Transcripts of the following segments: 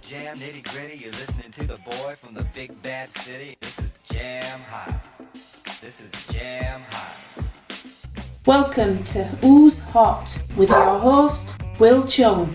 Jam nitty gritty, you're listening to the boy from the big bad city. This is Jam Hot. This is Jam Hot. Welcome to Who's Hot with your host, Wil Chung.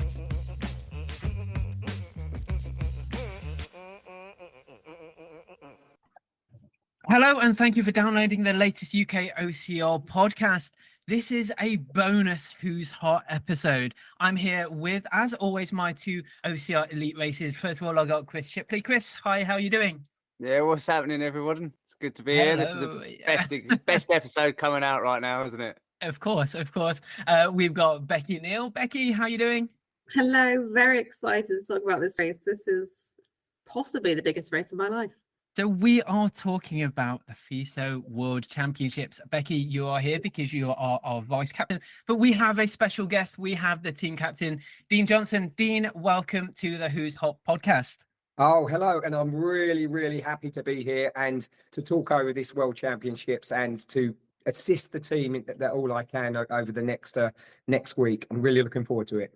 Hello, and thank you for downloading the latest UKOCR podcast. This is a bonus Who's Hot episode. I'm here with, as always, my two OCR elite races. First of all, I got Chris Shipley. Chris, hi, how are you doing? Yeah, what's happening, everyone? It's good to be here. This is the best episode coming out right now, isn't it? Of course. We've got Becky and Neal. Becky, how are you doing? Hello, very excited to talk about this race. This is possibly the biggest race of my life. So we are talking about the FISO World Championships. Becky, you are here because you are our vice captain, but we have a special guest. We have the team captain, Dean Johnson. Dean, welcome to the Who's Hot podcast. Oh, hello. And I'm really, really happy to be here and to talk over this World Championships and to assist the team in that all I can over the next week. I'm really looking forward to it.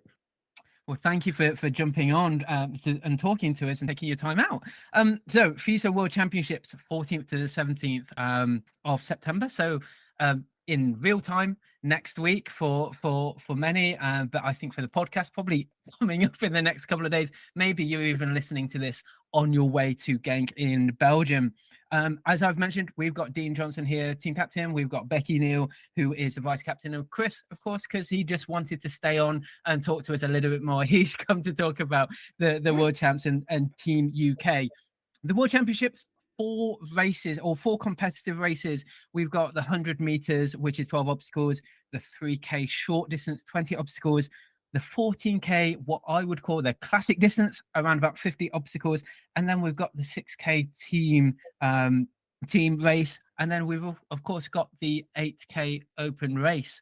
Well, thank you for jumping on and talking to us and taking your time out. So FISO World Championships, 14th to the 17th of September. So in real time next week for many, but I think for the podcast, probably coming up in the next couple of days. Maybe you're even listening to this on your way to Genk in Belgium. As I've mentioned, we've got Dean Johnson here, team captain. We've got Becky Neal, who is the vice captain, and Chris, of course, because he just wanted to stay on and talk to us a little bit more. He's come to talk about the World Champs and Team UK. The World Championships, four competitive races. We've got the 100 meters, which is 12 obstacles, the 3K short distance, 20 obstacles, the 14K, what I would call the classic distance, around about 50 obstacles. And then we've got the 6K team race. And then we've, of course, got the 8K open race.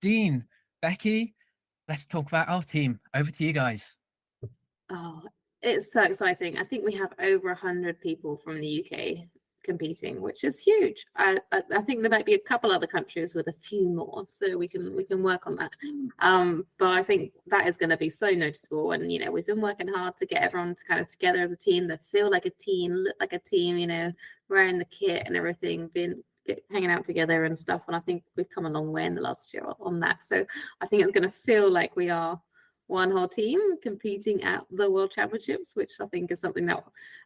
Dean, Becky, let's talk about our team. Over to you guys. Oh, it's so exciting. I think we have over 100 people from the UK competing, which is huge. I think there might be a couple other countries with a few more, so we can work on that. But I think that is going to be so noticeable. And we've been working hard to get everyone to kind of together as a team, that feel like a team, look like a team. Wearing the kit and everything, hanging out together and stuff. And I think we've come a long way in the last year on that. So I think it's going to feel like we are one whole team competing at the World Championships, which I think is something that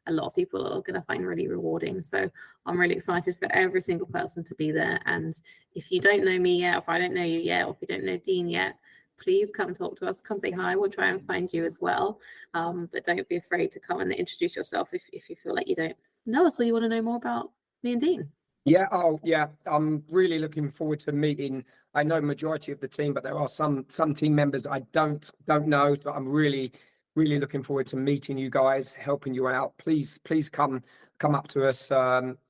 a lot of people are going to find really rewarding. So I'm really excited for every single person to be there. And if you don't know me yet, if I don't know you yet, or if you don't know Dean yet, please come talk to us, come say hi. We'll try and find you as well. But don't be afraid to come and introduce yourself if you feel like you don't know us or you want to know more about me and Dean. Yeah. Oh, yeah. I'm really looking forward to meeting. I know majority of the team, but there are some team members I don't know. But I'm really, really looking forward to meeting you guys, helping you out. Please come up to us.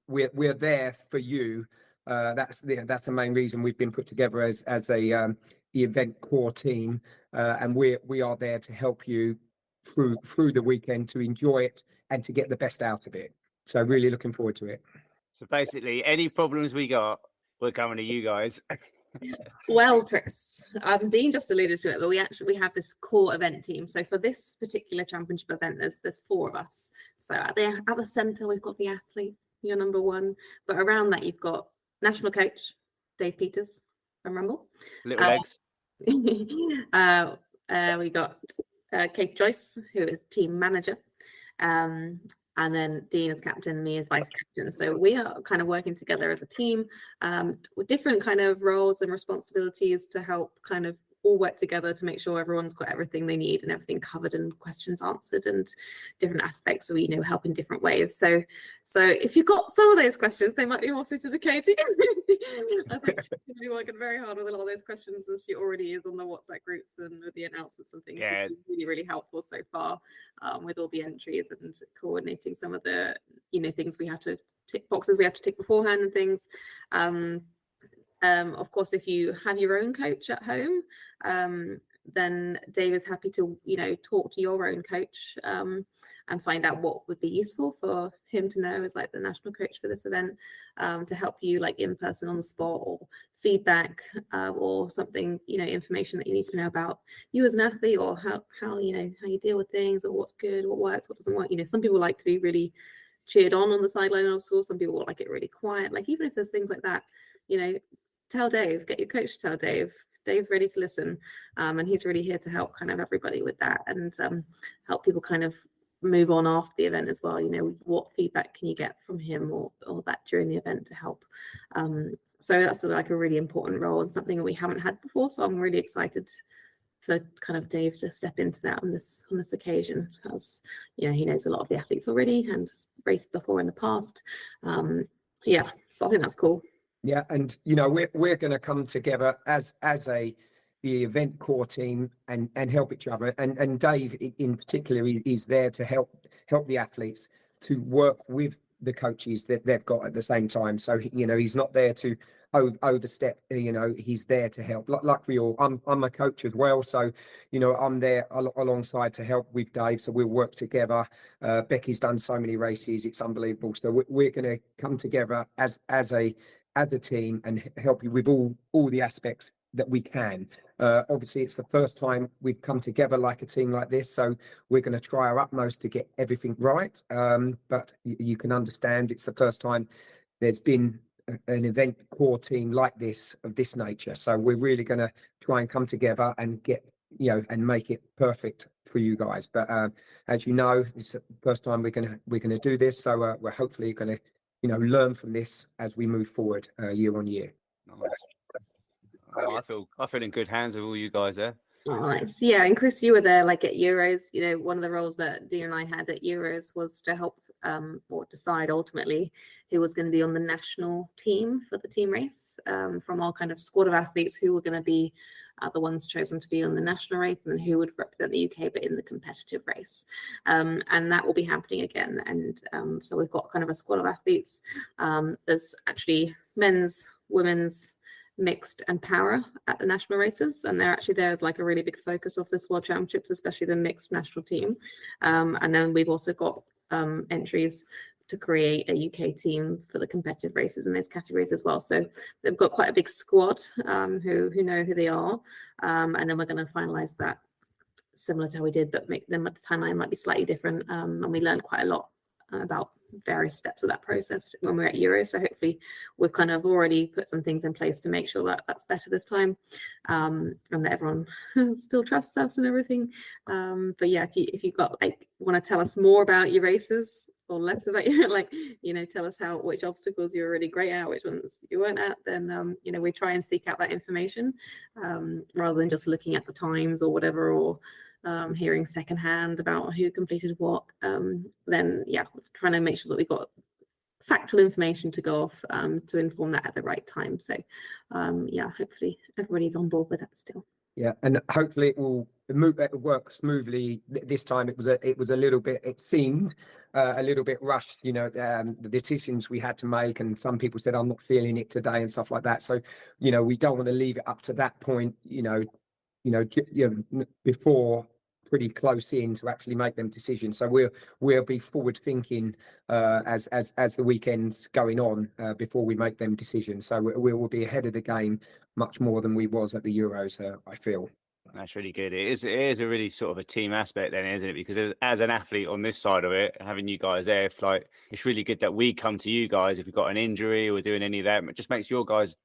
We're there for you. That's the main reason we've been put together as the event core team, and we are there to help you through the weekend to enjoy it and to get the best out of it. So really looking forward to it. So basically, any problems we got, we're coming to you guys. Well, Chris, Dean just alluded to it, but we have this core event team. So for this particular championship event, there's four of us. So at the centre, we've got the athlete, you're number one. But around that, you've got national coach Dave Peters from Rumble. Little legs. We got Kate Joyce, who is team manager. And then Dean as captain, me as vice captain. So we are kind of working together as a team with different kind of roles and responsibilities to help kind of all work together to make sure everyone's got everything they need and everything covered and questions answered and different aspects. So we help in different ways. So if you've got some of those questions, they might be more suited to Katie. I think she's been working very hard with a lot of those questions, as she already is on the WhatsApp groups and with the announcements and things. Yeah. She's been really, really helpful so far with all the entries and coordinating some of the things we have to tick boxes we have to tick beforehand and things. Of course, if you have your own coach at home, then Dave is happy to, talk to your own coach and find out what would be useful for him to know as like the national coach for this event, to help you like in person on the spot, or feedback, or something, information that you need to know about you as an athlete, or how you deal with things, or what's good, what works, what doesn't work. Some people like to be really cheered on the sideline of school. Some people like it really quiet. Like even if there's things like that, tell Dave, get your coach to tell Dave. Dave's ready to listen, and he's really here to help kind of everybody with that, and help people kind of move on after the event as well. What feedback can you get from him or that during the event to help. So that's like a really important role and something that we haven't had before. So I'm really excited for kind of Dave to step into that on this occasion, as he knows a lot of the athletes already and raced before in the past. So I think that's cool. Yeah, and we're going to come together as the event core team and help each other. And Dave in particular is there to help the athletes to work with the coaches that they've got at the same time. So he's not there to overstep. He's there to help. Like we all, I'm a coach as well, so I'm there alongside to help with Dave. So we'll work together. Becky's done so many races; it's unbelievable. So we're going to come together as a team and help you with all the aspects that we can. Obviously, it's the first time we've come together like a team like this, so we're going to try our utmost to get everything right. But you can understand it's the first time there's been an event core team like this, of this nature. So we're really going to try and come together and get and make it perfect for you guys. But as you know, it's the first time we're going to do this, so we're hopefully going to learn from this as we move forward year on year. Nice. Oh, I feel in good hands with all you guys there. Oh, nice. Yeah, and Chris, you were there like at Euros. One of the roles that Dean and I had at Euros was to help or decide ultimately who was going to be on the national team for the team race, from our kind of squad of athletes who were going to be the ones chosen to be on the national race, and then who would represent the UK but in the competitive race. And that will be happening again. And so we've got kind of a squad of athletes. There's actually men's, women's, mixed and para at the national races, and they're like a really big focus of this World Championships, especially the mixed national team. And then we've also got entries to create a UK team for the competitive races in those categories as well. So they've got quite a big squad who know who they are, and then we're going to finalize that similar to how we did, but make them at the timeline might be slightly different. And we learned quite a lot about various steps of that process when we're at Euro. So hopefully we've kind of already put some things in place to make sure that that's better this time, and that everyone still trusts us and everything. But yeah, if you've got want to tell us more about your races or less about your tell us which obstacles you were really great at, which ones you weren't at, then we try and seek out that information rather than just looking at the times or whatever, or hearing secondhand about who completed what. Then trying to make sure that we've got factual information to go off to inform that at the right time. So hopefully everybody's on board with that still. Yeah, and hopefully it will work smoothly this time. It was a little bit, it seemed a little bit rushed, the decisions we had to make, and some people said I'm not feeling it today and stuff like that. So we don't want to leave it up to that point, before pretty close in to actually make them decisions. So we'll be forward thinking as the weekend's going on before we make them decisions. So we will be ahead of the game much more than we was at the Euros. I feel. That's really good. It is a really sort of a team aspect then, isn't it? Because as an athlete on this side of it, having you guys there, it's really good that we come to you guys if you've got an injury or doing any of that. It just makes your guys'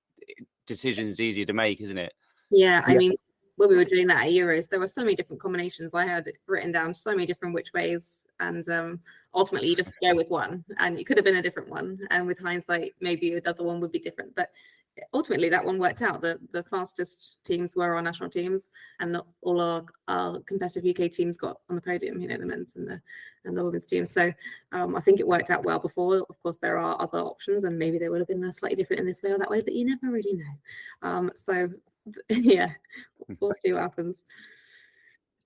decisions easier to make, isn't it? Yeah, I mean, when we were doing that at Euros, there were so many different combinations. I had written down so many different which ways, and ultimately you just go with one, and it could have been a different one. And with hindsight, maybe the other one would be different. But ultimately, that one worked out. The fastest teams were our national teams, and not all our competitive UK teams got on the podium. The men's and the women's teams. So I think it worked out well before. Of course, there are other options, and maybe they would have been slightly different in this way or that way, but you never really know. So yeah, we'll see what happens.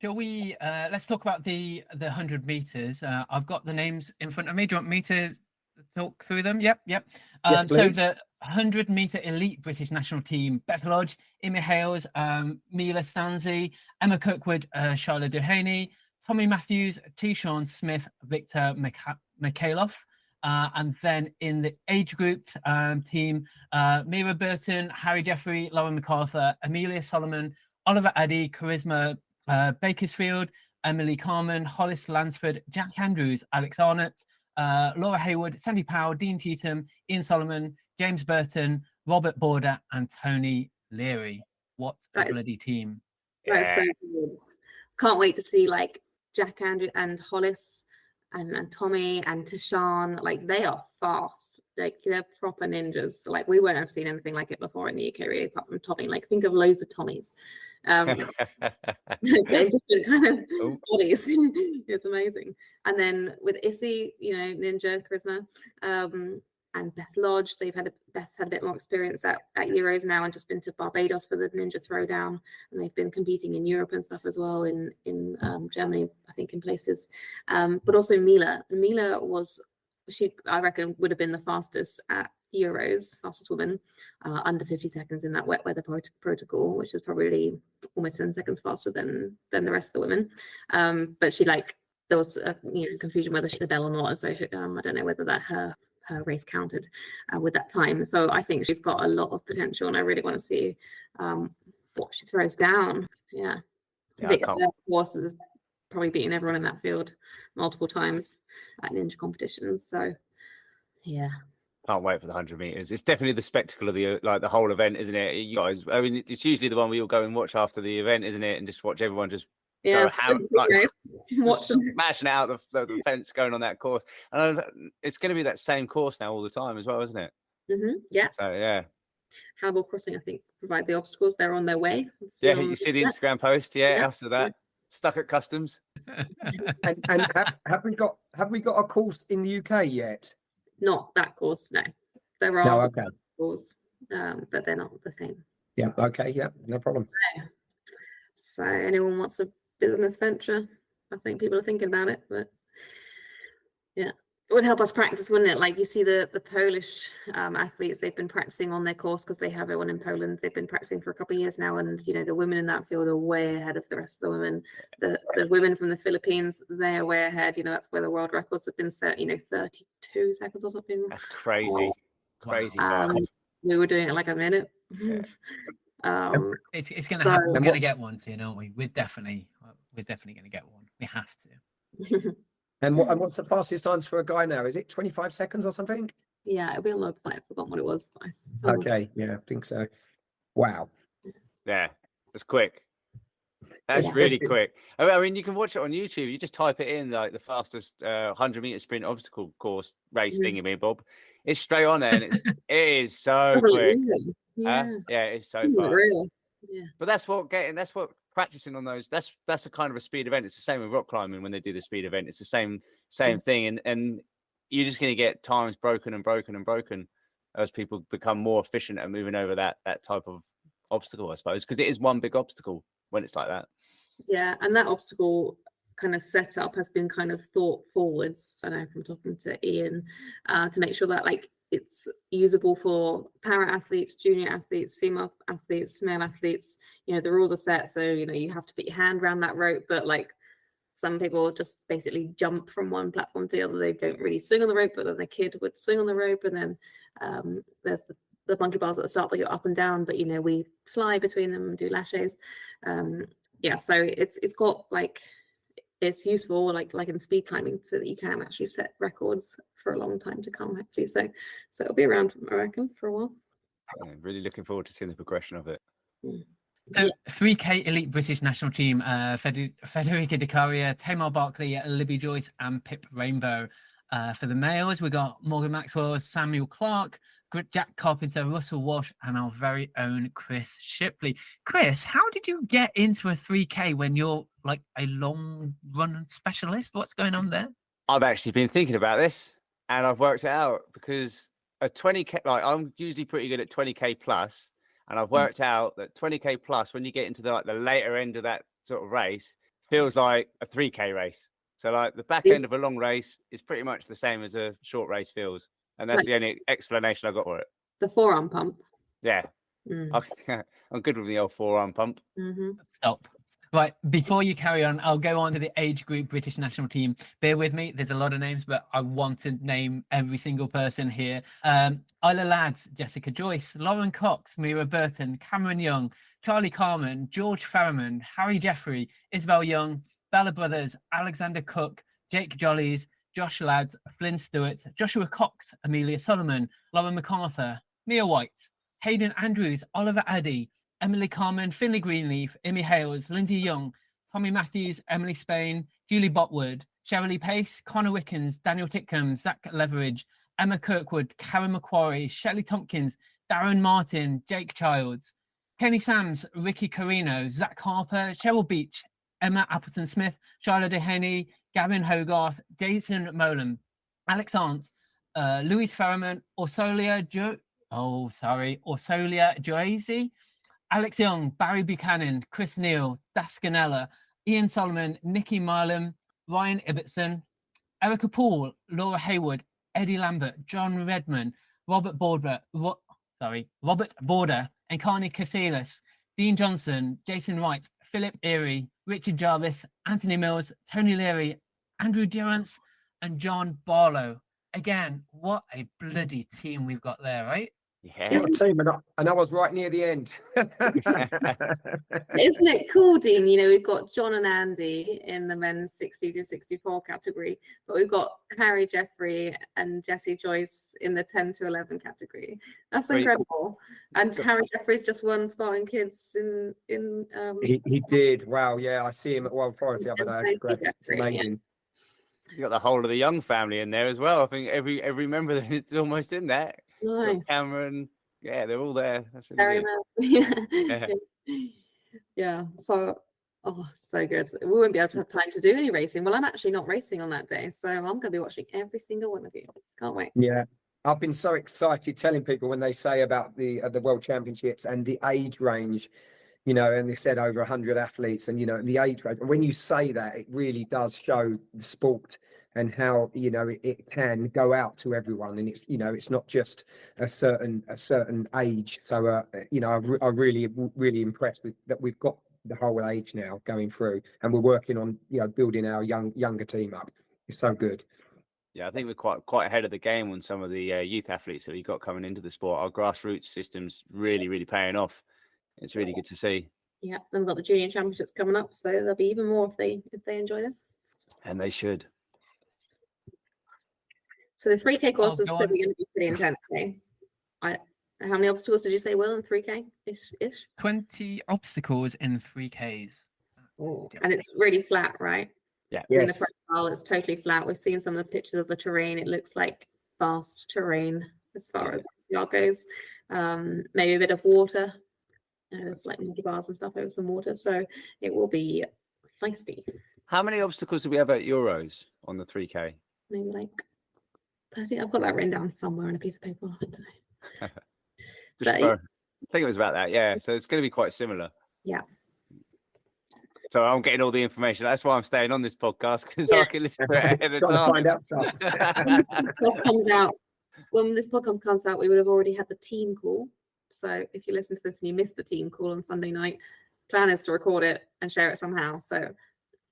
Shall we let's talk about the 100 meters. I've got the names in front of me. Do you want me to talk through them? Yep. Yes, So please. 100-meter elite British national team: Beth Lodge, Imi Hales, Mila Stanzi, Emma Kirkwood, Charlotte Duhaney, Tommy Matthews, T-Sean Smith, Victor Mikhailoff. And then in the age group team, Mira Burton, Harry Jeffrey, Lauren MacArthur, Amelia Solomon, Oliver Addy, Charisma Bakersfield, Emily Carmen, Hollis Lansford, Jack Andrews, Alex Arnott, Laura Hayward, Sandy Powell, Dean Cheetham, Ian Solomon, James Burton, Robert Border, and Tony Leary. What a bloody team. That's so good. Can't wait to see like Jack Andrew and Hollis and Tommy and Tashawn. Like, they are fast. Like, they're proper ninjas. Like, we won't have seen anything like it before in the UK, really, apart from Tommy. Like, think of loads of Tommies. Different kind of bodies. It's amazing. And then with Issy, you know, Ninja Charisma, and Beth Lodge, Beth's had a bit more experience at Euros now, and just been to Barbados for the Ninja Throwdown, and they've been competing in Europe and stuff as well, in Germany, I think, in places. But also Mila was, I reckon, would have been the fastest at Euros, fastest woman, under 50 seconds in that wet weather protocol, which is probably almost 10 seconds faster than the rest of the women. But she, like, there was a confusion whether she had a bell or not, so I don't know whether that her race counted with that time. So I think she's got a lot of potential, and I really want to see what she throws down. Victor, of course, is probably beaten everyone in that field multiple times at ninja competitions. So yeah, can't wait for the 100 meters. It's definitely the spectacle of the whole event, isn't it? You guys, I mean, it's usually the one we all go and watch after the event, isn't it? And just watch everyone just smashing out the fence, going on that course. And it's going to be that same course now all the time as well, isn't it? Yeah. So yeah. Handball Crossing, I think, provide the obstacles. They're on their way. Yeah, you see the Instagram post. Yeah, after that, stuck at customs. and have we got a course in the UK yet? Not that course, no. There are okay. courses, but they're not the same. Yeah. Okay. Yeah. No problem. So anyone wants a business venture? I think people are thinking about it, but yeah, it would help us practice, wouldn't it? Like, you see the Polish athletes, they've been practicing on their course because they have one in Poland. They've been practicing for a couple of years now, and the women in that field are way ahead of the rest of the women. The women from the Philippines, they're way ahead. That's where the world records have been set. 32 seconds or something. That's crazy. Crazy. We were doing it like a minute. Yeah. It's going to happen. We're going to get one soon, aren't we? We're definitely going to get one. We have to. And what's the fastest times for a guy now? Is it 25 seconds or something? Yeah, it'll be on the website. I've forgotten what it was. Okay, yeah, I think so. Wow. Yeah, it's quick. That's really quick. I mean, you can watch it on YouTube. You just type it in, like the fastest 100-meter sprint obstacle course race thingy, Bob. It's straight on there, and it is so quick. Yeah, it's so fast. Yeah. But that's what practicing on those. That's a kind of a speed event. It's the same with rock climbing when they do the speed event. It's the same thing, and you're just going to get times broken and broken and broken as people become more efficient at moving over that type of obstacle, I suppose, because it is one big obstacle when it's like that. Yeah, and that obstacle kind of setup has been kind of thought forwards. I know from talking to Ian to make sure that it's usable for para athletes, junior athletes, female athletes, male athletes. The rules are set, so you have to put your hand around that rope, but some people just basically jump from one platform to the other. They don't really swing on the rope, but then the kid would swing on the rope, and then there's the monkey bars at the start, but you're up and down, but we fly between them and do laches. So it's got it's useful like in speed climbing, so that you can actually set records for a long time to come, hopefully. So it'll be around, I reckon, for a while. Yeah, really looking forward to seeing the progression of it. So 3K elite British national team, Federica Di Caria, Tamar Barkley, Libby Joyce, and Pip Rainbow. For the males, we got Morgan Maxwell, Samuel Clark, Jack Carpenter, Russell Walsh, and our very own Chris Shipley. Chris, how did you get into a 3K when you're like a long run specialist? What's going on there? I've actually been thinking about this, and I've worked it out, because a 20K, I'm usually pretty good at 20K plus, and I've worked out that 20K plus, when you get into the later end of that sort of race, feels like a 3K race. So the back end of a long race is pretty much the same as a short race feels. And that's the only explanation I got for it. The forearm pump. Yeah, Mm. I'm good with the old forearm pump. Hmm. Stop. Right, before you carry on, I'll go on to the age group British national team. Bear with me, there's a lot of names, but I want to name every single person here. Isla Lads, Jessica Joyce, Lauren Cox, Mira Burton, Cameron Young, Charlie Carman, George Farriman, Harry Jeffrey, Isabel Young, Bella Brothers, Alexander Cook, Jake Jollies, Josh Lads, Flynn Stewart, Joshua Cox, Amelia Solomon, Lauren MacArthur, Mia White, Hayden Andrews, Oliver Addy, Emily Carman, Finley Greenleaf, Amy Hales, Lindsay Young, Tommy Matthews, Emily Spain, Julie Botwood, Cheryl Pace, Connor Wickens, Daniel Titcombe, Zach Leveridge, Emma Kirkwood, Karen Macquarie, Shelley Tompkins, Darren Martin, Jake Childs, Kenny Sams, Ricky Carino, Zach Harper, Cheryl Beach, Emma Appleton Smith, Charlotte Dehaney, Gavin Hogarth, Jason Molan, Alex Arndt, Louise Ferriman, Orsolia Joazy, Alex Young, Barry Buchanan, Chris Neal, Dascanella, Ian Solomon, Nikki Milam, Ryan Ibbotson, Erica Paul, Laura Haywood, Eddie Lambert, John Redman, Robert Border, and Carney Casillas, Dean Johnson, Jason Wright, Philip Erie, Richard Jarvis, Anthony Mills, Tony Leary, Andrew Durrance, and John Barlow. Again, what a bloody team we've got there, right? Yeah. What a team, and I was right near the end. Isn't it cool, Dean? We've got John and Andy in the men's 60 to 64 category, but we've got Harry Jeffrey and Jessie Joyce in the 10 to 11 category. That's incredible. And Harry Jeffrey's just won Spartan Kids in He did. Wow. Yeah, I see him at Wild Forest the other day. Great. It's amazing. You got the whole of the Young family in there as well. I think every member is almost in that. Nice. Cameron, yeah, they're all there. That's really Very good. well. Yeah. So, so good. We won't be able to have time to do any racing. Well, I'm actually not racing on that day, so I'm going to be watching every single one of you. Can't wait. Yeah. I've been so excited telling people when they say about the World Championships and the age range, and they said over 100 athletes and, the age range. When you say that, it really does show the sport and how, it can go out to everyone. And it's not just a certain age. So, I'm really impressed with that. We've got the whole age now going through, and we're working on, building our younger team up. It's so good. Yeah, I think we're quite ahead of the game on some of the youth athletes that we've got coming into the sport. Our grassroots system's really paying off. It's really good to see. Yeah, then we've got the junior championships coming up, so there'll be even more if they enjoy this. And they should. So the 3K course is probably going to be pretty intense. How many obstacles did you say, Will, in 3K ish? 20 obstacles in 3Ks. Oh, and it's really flat, right? Yeah. In the profile, it's totally flat. We've seen some of the pictures of the terrain. It looks like vast terrain as far as OCR goes. Maybe a bit of water. There's like monkey bars and stuff over some water. So it will be feisty. How many obstacles do we have at Euros on the 3K? Maybe like 30. I've got that written down somewhere on a piece of paper. I don't know. I think it was about that. Yeah. So it's going to be quite similar. Yeah. So I'm getting all the information. That's why I'm staying on this podcast, because I can listen to it ahead of Trying to time. find out stuff. When this podcast comes out, we would have already had the team call. So if you listen to this and you missed the team call on Sunday night, plan is to record it and share it somehow. So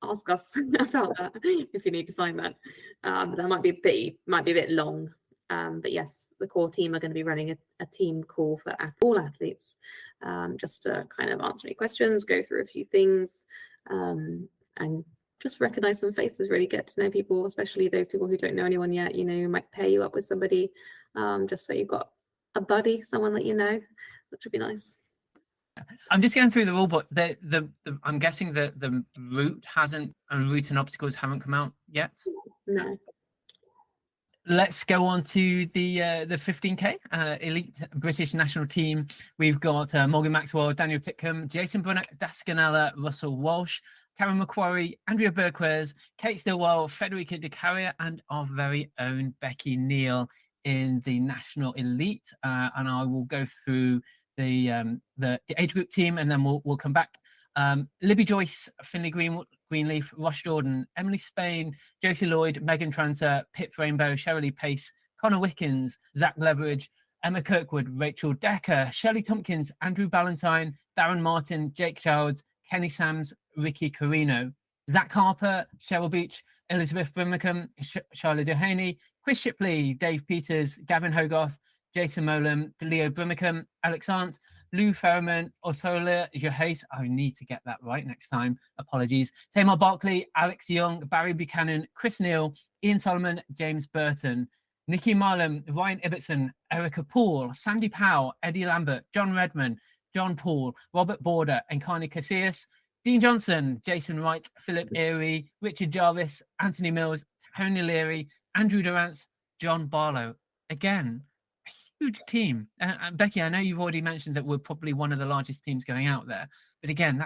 ask us about that if you need to find that. That might be a bit long. But yes, the core team are going to be running a team call for all athletes, just to kind of answer any questions, go through a few things, and just recognize some faces, really get to know people, especially those people who don't know anyone yet. Might pair you up with somebody, just so you've got a buddy, someone that you know, which would be nice. I'm just going through the rule book. I'm guessing that the route and obstacles haven't come out yet. No. Let's go on to the 15K elite British national team. We've got Morgan Maxwell, Daniel Titcombe, Jason Brunnett, Dascanella, Russell Walsh, Karen Macquarie, Andrea Burquez, Kate Stillwell, Federica De Carrier, and our very own Becky Neal in the national elite. And I will go through the age group team, and then we'll come back. Libby Joyce, Finley Greenleaf, Ross Jordan, Emily Spain, Josie Lloyd, Megan Tranter, Pip Rainbow, Cheryl Pace, Connor Wickens, Zach Leveridge, Emma Kirkwood, Rachel Decker, Shelley Tompkins, Andrew Ballantyne, Darren Martin, Jake Childs, Kenny Sams, Ricky Carino, Zach Harper, Cheryl Beach, Elizabeth Brimacombe, Charlotte Dehaney, Chris Shipley, Dave Peters, Gavin Hogarth, Jason Molam, Leo Brimacombe, Alex Arndt, Lou Ferriman, Osola Johace, I need to get that right next time, apologies, Tamar Barkley, Alex Young, Barry Buchanan, Chris Neal, Ian Solomon, James Burton, Nikki Marlem, Ryan Ibbotson, Erica Poole, Sandy Powell, Eddie Lambert, John Redman, John Paul, Robert Border, Encarni Casillas, Dean Johnson, Jason Wright, Philip Erie, Richard Jarvis, Anthony Mills, Tony Leary, Andrew Durrance, John Barlow. Again, a huge team. And Becky, I know you've already mentioned that we're probably one of the largest teams going out there. But again,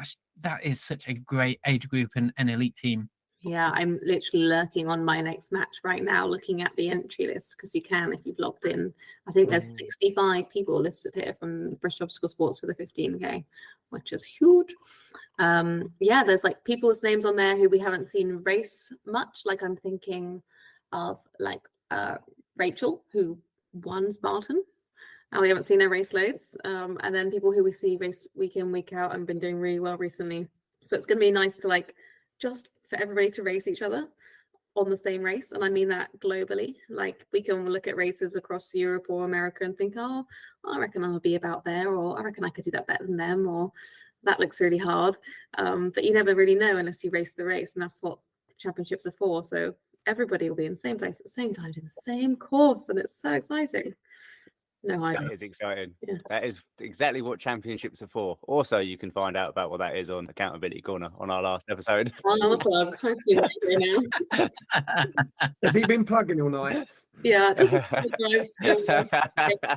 that is such a great age group and an elite team. Yeah, I'm literally lurking on my next match right now, looking at the entry list, because you can if you've logged in. I think there's 65 people listed here from British Obstacle Sports for the 15K, which is huge. Yeah, there's like people's names on there who we haven't seen race much. Like I'm thinking of like Rachel, who won Spartan. And we haven't seen her race loads. And then people who we see race week in, week out and been doing really well recently. So it's going to be nice to like just for everybody to race each other on the same race. And I mean that globally. Like we can look at races across Europe or America and think, oh, I reckon I'll be about there, or I reckon I could do that better than them, or that looks really hard. But you never really know unless you race the race. And that's what championships are for. So everybody will be in the same place at the same time, doing the same course. And it's so exciting. No idea. That is exciting. Yeah. That is exactly what championships are for. Also, you can find out about what that is on Accountability Corner on our last episode. Another plug. I see what you're doing now. Has he been plugging all night? Yeah, just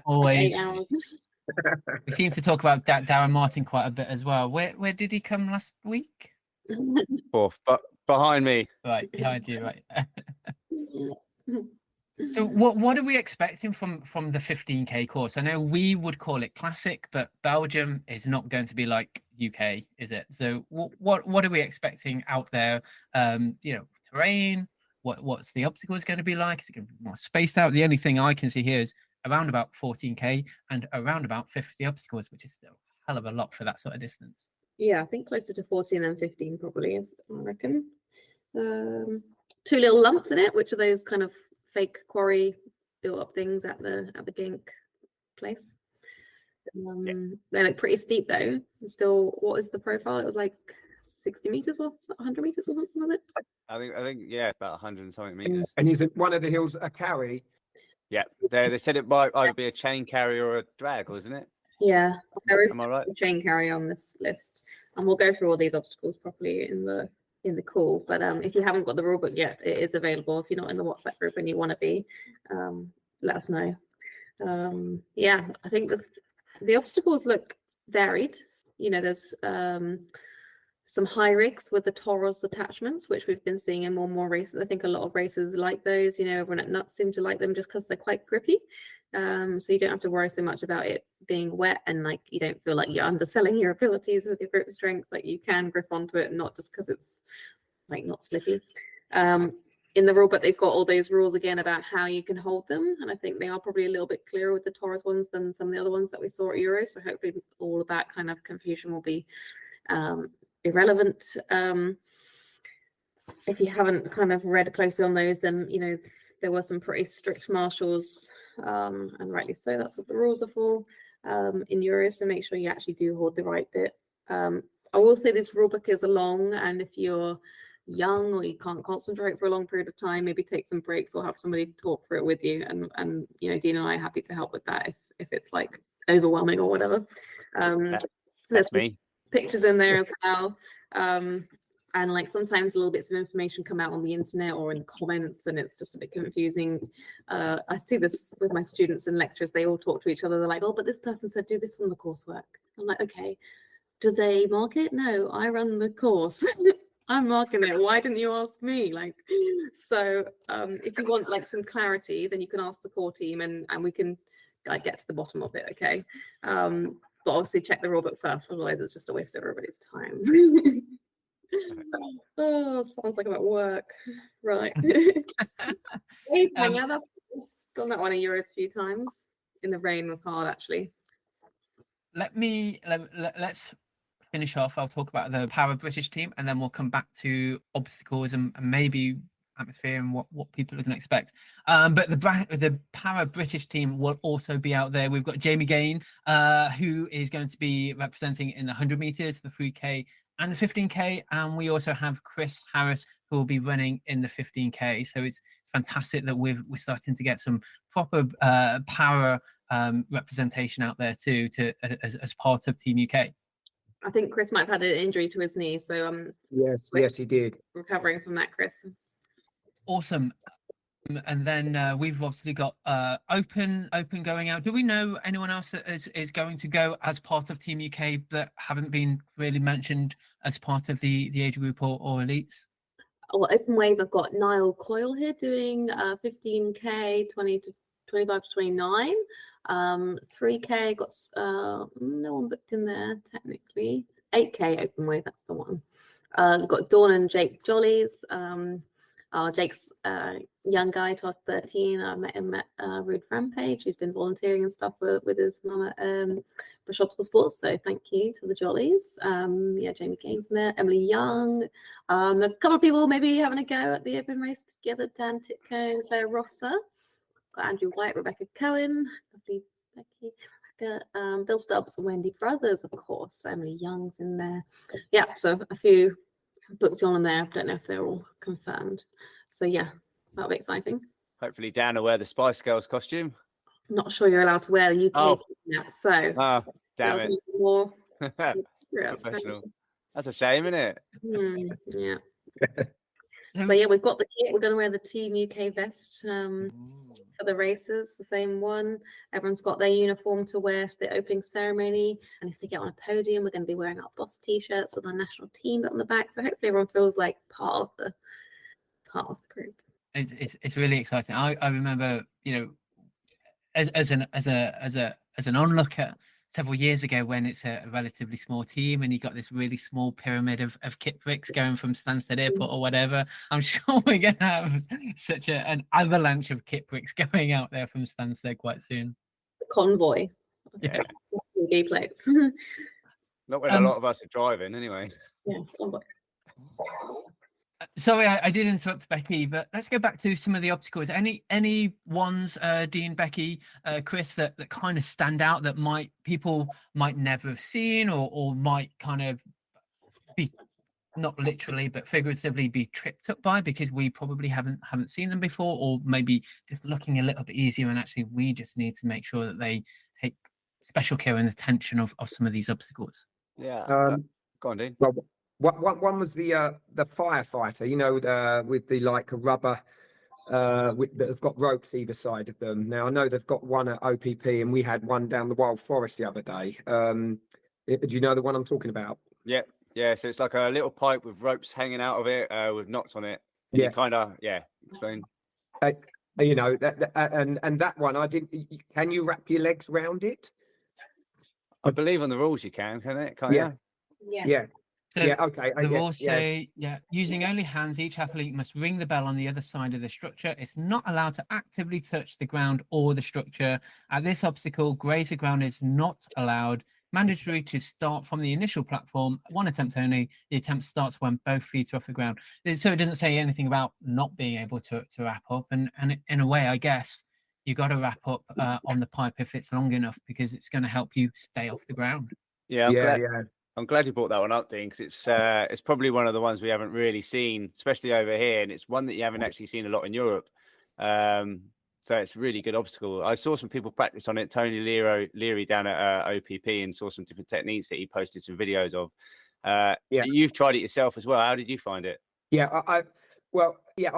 Always. 8 hours. We seem to talk about Darren Martin quite a bit as well. Where did he come last week? Fourth, but behind me. Right, behind you, right. So what are we expecting from the 15K course? I know we would call it classic, but Belgium is not going to be like UK, is it? So what are we expecting out there? Terrain, what's the obstacles going to be like? Is it going to be more spaced out? The only thing I can see here is around about 14K and around about 50 obstacles, which is still a hell of a lot for that sort of distance. Yeah, I think closer to 14 than 15 probably is, I reckon. 2 little lumps in it, which are those kind of fake quarry built up things at the Gink place. They look pretty steep though. Still, what is the profile? It was like 60 meters or 100 meters or something, was it? I think yeah, about 100 and something meters. And is it one of the hills a carry? Yeah, they said it might either be a chain carry or a drag, wasn't it? Yeah, there is Am I right? a chain carry on this list, and we'll go through all these obstacles properly in the call. But if you haven't got the rule book yet, it is available. If you're not in the WhatsApp group and you want to be, let us know. Yeah, I think the obstacles look varied. You know, there's some high rigs with the Toros attachments, which we've been seeing in more and more races. I think a lot of races like those. You know, everyone at Nuts seem to like them just because they're quite grippy. So you don't have to worry so much about it being wet, and like you don't feel like you're underselling your abilities with your grip strength. Like you can grip onto it, not just because it's like not slippy. In the rule, but they've got all those rules again about how you can hold them, and I think they are probably a little bit clearer with the Taurus ones than some of the other ones that we saw at Euros. So hopefully all of that kind of confusion will be irrelevant. If you haven't kind of read closely on those, then you know there were some pretty strict marshals, and rightly so. That's what the rules are for in Euros. So make sure you actually do hold the right bit. I will say this rule book is long, and if you're young or you can't concentrate for a long period of time, maybe take some breaks or have somebody talk through it with you. And you know, Dean and I are happy to help with that if it's like overwhelming or whatever. There's me. Pictures in there as well. And like sometimes little bits of information come out on the internet or in comments, and it's just a bit confusing. I see this with my students in lectures. They all talk to each other. They're like, oh, but this person said do this on the coursework. I'm like, okay, do they mark it? No, I run the course. I'm marking it. Why didn't you ask me? Like, so if you want like some clarity, then you can ask the core team, and we can like get to the bottom of it. Okay. But obviously check the rulebook first, otherwise it's just a waste of everybody's time. Oh, sounds like I'm at work. Right. Hey, Panga, that's done that one at Euros a few times. in the rain was hard actually. Let's finish off. I'll talk about the Para British team, and then we'll come back to obstacles and maybe atmosphere and what people can expect. But the Para British team will also be out there. We've got Jamie Gain, who is going to be representing in the 100 meters, the 3K, and the 15K, and we also have Chris Harris, who will be running in the 15K. So it's fantastic that we're starting to get some proper para representation out there too, as part of Team UK. I think Chris might have had an injury to his knee, so Yes, he did. recovering from that, Chris. Awesome. And then we've obviously got open going out. Do we know anyone else that is going to go as part of Team UK that haven't been really mentioned as part of the age group or elites? Well, open wave, I've got Neal Coyle here doing 15K, 20 to 25 to 29. 3K, got no one booked in there technically. 8K open wave, that's the one. We've got Dawn and Jake Jollies. Jake's young guy, 12, 13. I met him at Rude Rampage. He's been volunteering and stuff with his mum at Bush Obstacle Sports. So thank you to the Jollies. Jamie Gaines in there, Emily Young. A couple of people maybe having a go at the open race together. Dan Titko, Claire Rosser. Got Andrew White, Rebecca Cohen, lovely Becky, Rebecca, Bill Stubbs and Wendy Brothers, of course. Emily Young's in there. Yeah, so a few booked on there. I don't know if they're all confirmed. So yeah, that'll be exciting. Hopefully Dan will wear the Spice Girls costume. Not sure you're allowed to wear the UK yet, so damn it. More Professional. That's a shame, isn't it? Yeah. So yeah, we've got the kit. We're going to wear the Team UK vest for the races, the same one. Everyone's got their uniform to wear to the opening ceremony. And if they get on a podium, we're going to be wearing our boss t-shirts with our national team on the back. So hopefully everyone feels like part of the group. It's really exciting. I remember, as an onlooker several years ago when it's a relatively small team and you got this really small pyramid of kit bricks going from Stansted Airport or whatever. I'm sure we're going to have such an avalanche of kit bricks going out there from Stansted quite soon. Convoy. Yeah. TV plates. Not when a lot of us are driving anyway. Yeah, convoy. Sorry, I did interrupt Becky, but let's go back to some of the obstacles. Any ones, Dean, Becky, Chris, that kind of stand out that people might never have seen or might kind of be, not literally but figuratively, be tripped up by because we probably haven't seen them before, or maybe just looking a little bit easier and actually we just need to make sure that they take special care and attention of some of these obstacles. Yeah. Go on, Dean. Well, one was the firefighter, with the like a rubber that have got ropes either side of them. Now I know they've got one at OPP and we had one down the Wild Forest the other day. Do you know the one I'm talking about? Yeah. So it's like a little pipe with ropes hanging out of it with knots on it. And Yeah. You kind of explain. And that one I didn't. Can you wrap your legs around it? I believe on the rules you can it? Can't you? Yeah. So Okay. the rules say, using only hands, each athlete must ring the bell on the other side of the structure. It's not allowed to actively touch the ground or the structure. At this obstacle, grazer ground is not allowed. Mandatory to start from the initial platform. One attempt only. The attempt starts when both feet are off the ground. So it doesn't say anything about not being able to wrap up. And in a way, I guess, you got to wrap up on the pipe if it's long enough because it's going to help you stay off the ground. I'm glad you brought that one up, Dean, because it's probably one of the ones we haven't really seen, especially over here, and it's one that you haven't actually seen a lot in Europe. So it's a really good obstacle. I saw some people practice on it. Tony Leary down at OPP and saw some different techniques that he posted some videos of. You've tried it yourself as well. How did you find it? I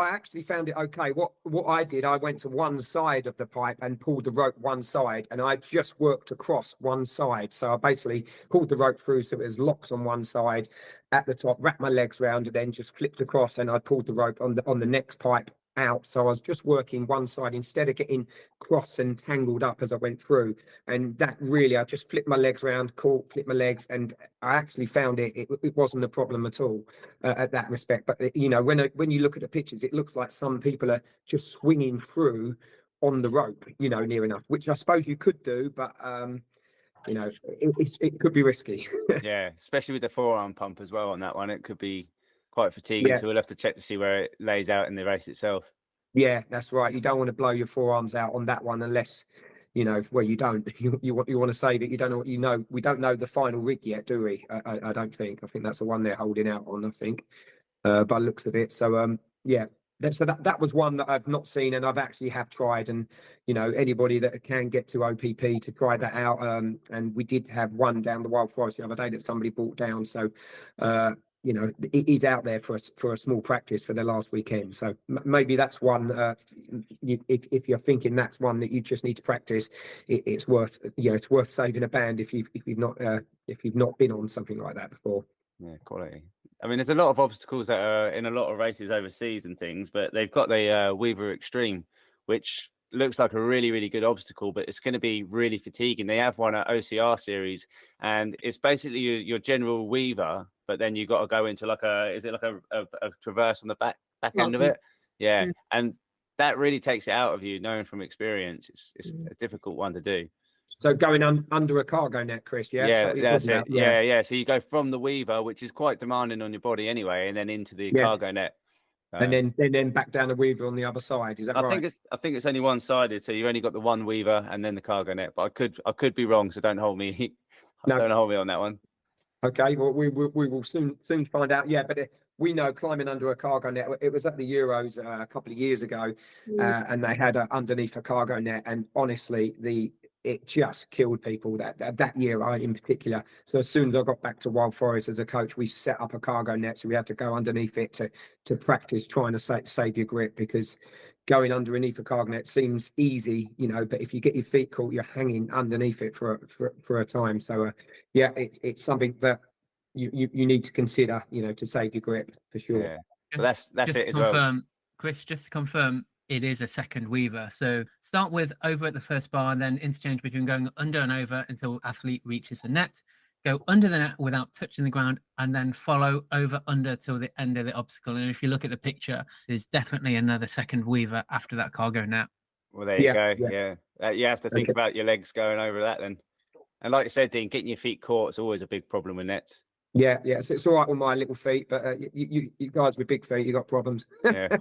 actually found it okay. What I did, I went to one side of the pipe and pulled the rope one side, and I just worked across one side. So I basically pulled the rope through so it was locks on one side at the top, wrapped my legs around, and then just flipped across, and I pulled the rope on the next pipe out. So I was just working one side instead of getting cross and tangled up as I went through. And that really, I just flipped my legs around, flipped my legs, and I actually found it wasn't a problem at all at that respect. But when you look at the pictures, it looks like some people are just swinging through on the rope, you know, near enough, which I suppose you could do, but you know, it could be risky. Yeah, especially with the forearm pump as well on that one. It could be quite fatiguing. Yeah. So we'll have to check to see where it lays out in the race itself. Yeah, that's right. You don't want to blow your forearms out on that one unless, you know, well, you don't. You want to say that you don't know what you know. We don't know the final rig yet, do we? I don't think. I think that's the one they're holding out on, I think, by looks of it. So, yeah. That was one that I've not seen, and I've actually have tried. And you know, anybody that can get to OPP to try that out. And we did have one down the Wild Forest the other day that somebody brought down. So, you know, it is out there for a small practice for the last weekend. So maybe that's one. If you're thinking that's one that you just need to practice, it's worth, you know, it's worth saving a band if you've not been on something like that before. Yeah, quality. I mean, there's a lot of obstacles that are in a lot of races overseas and things, but they've got the Weaver Extreme, which looks like a really, really good obstacle, but it's going to be really fatiguing. They have one at OCR series, and it's basically your general Weaver, but then you've got to go into like a traverse on the back end of it. Yeah. And that really takes it out of you, knowing from experience. It's a difficult one to do. So going under a cargo net, Chris, yeah? Yeah, that's it. Yeah. So you go from the Weaver, which is quite demanding on your body anyway, and then into the cargo net. And then back down the Weaver on the other side. Is that right? I think it's only one-sided, so you've only got the one Weaver and then the cargo net. But I could be wrong, so don't hold me. Don't hold me on that one. Okay, well we will soon find out. Yeah, but we know climbing under a cargo net. It was at the Euros a couple of years ago, and they had underneath a cargo net, and honestly, it just killed people that year, in particular. So as soon as I got back to Wild Forest as a coach, we set up a cargo net, so we had to go underneath it to practice trying to save your grip, because going underneath a cargo net seems easy, you know, but if you get your feet caught, you're hanging underneath it for a time. So yeah, it's something that you need to consider, you know, to save your grip for sure. Yeah, but that's it as well. Chris, just to confirm, it is a second Weaver. So start with over at the first bar and then interchange between going under and over until athlete reaches the net. Go under the net without touching the ground, and then follow over under till the end of the obstacle. And if you look at the picture, there's definitely another second Weaver after that cargo net. Well, there you go. Yeah. You have to think about your legs going over that then. And like you said, Dean, getting your feet caught is always a big problem with nets. Yeah. So it's all right with my little feet, but you guys with big feet, you got problems. Yeah.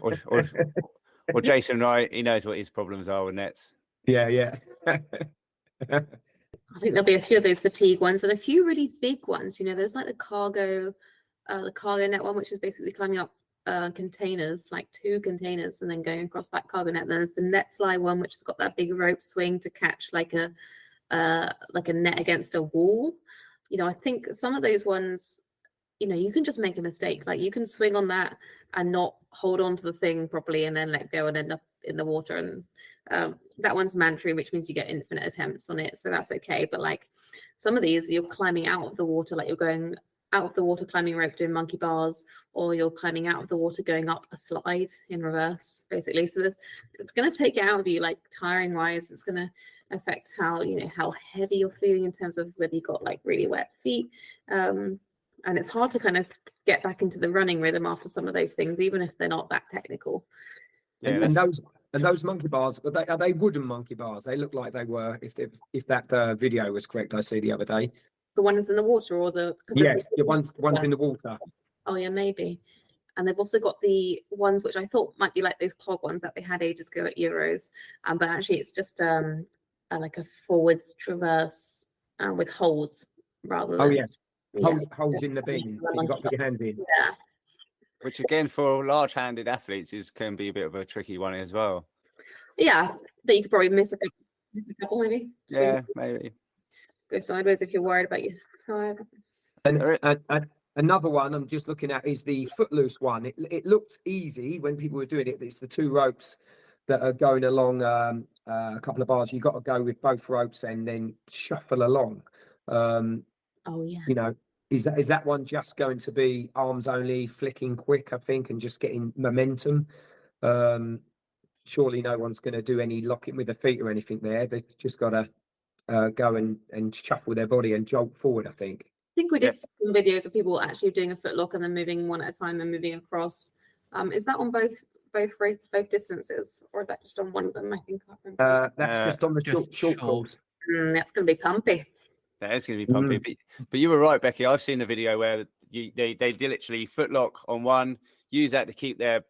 Or Jason Wright, he knows what his problems are with nets. Yeah. I think there'll be a few of those fatigue ones and a few really big ones. You know, there's like the cargo net one, which is basically climbing up containers, like 2 containers, and then going across that cargo net. There's the net fly one, which has got that big rope swing to catch like a net against a wall. You know, I think some of those ones, you know, you can just make a mistake. Like you can swing on that and not hold on to the thing properly and then let go and end up in the water. And that one's mandatory, which means you get infinite attempts on it. So that's okay. But like some of these, you're climbing out of the water, like you're going out of the water, climbing rope, doing monkey bars, or you're climbing out of the water, going up a slide in reverse, basically. So it's going to take it out of you, like tiring wise. It's going to affect how heavy you're feeling in terms of whether you got like really wet feet. And it's hard to kind of get back into the running rhythm after some of those things, even if they're not that technical. Yeah, and those monkey bars, are they wooden monkey bars? They look like they were, if that video was correct, I see the other day. The ones in the water, or the ones in the water. Oh yeah, maybe. And they've also got the ones which I thought might be like those clog ones that they had ages ago at Euros, but actually it's just like a forwards traverse with holes rather than. Oh yes. Holes in the bin. You've got to put your hand in. Yeah. Which again, for large-handed athletes, can be a bit of a tricky one as well. Yeah, but you could probably miss a couple maybe. Yeah, maybe. Go sideways if you're worried about your tire. And another one I'm just looking at is the footloose one. It looked easy when people were doing it. It's the 2 ropes that are going along a couple of bars. You've got to go with both ropes and then shuffle along. Oh yeah. You know, is that one just going to be arms only, flicking quick, I think, and just getting momentum? Surely no one's going to do any locking with the feet or anything there. They've just got to go and shuffle their body and jolt forward, I think. I think we did some videos of people actually doing a foot lock and then moving one at a time and moving across. Is that on both both distances, or is that just on one of them? I think I can't remember. That's just on the just short short. course. That's going to be pumpy. That is going to be pumpy. But you were right, Becky. I've seen the video where they literally footlock on one, use that to keep their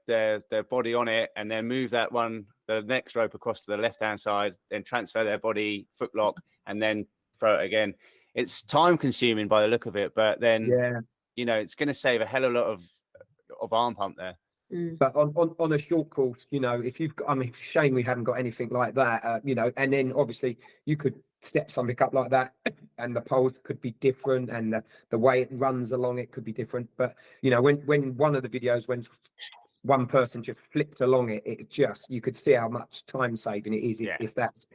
body on it, and then move the next rope across to the left-hand side, then transfer their body, footlock, and then throw it again. It's time consuming by the look of it, but then it's going to save a hell of a lot of arm pump there. But on a short course, if you've got, shame we haven't got anything like that, and then obviously you could step something up like that and the poles could be different and the way it runs along it could be different. But, when one of the videos, when one person just flipped along it just, you could see how much time saving it is if that's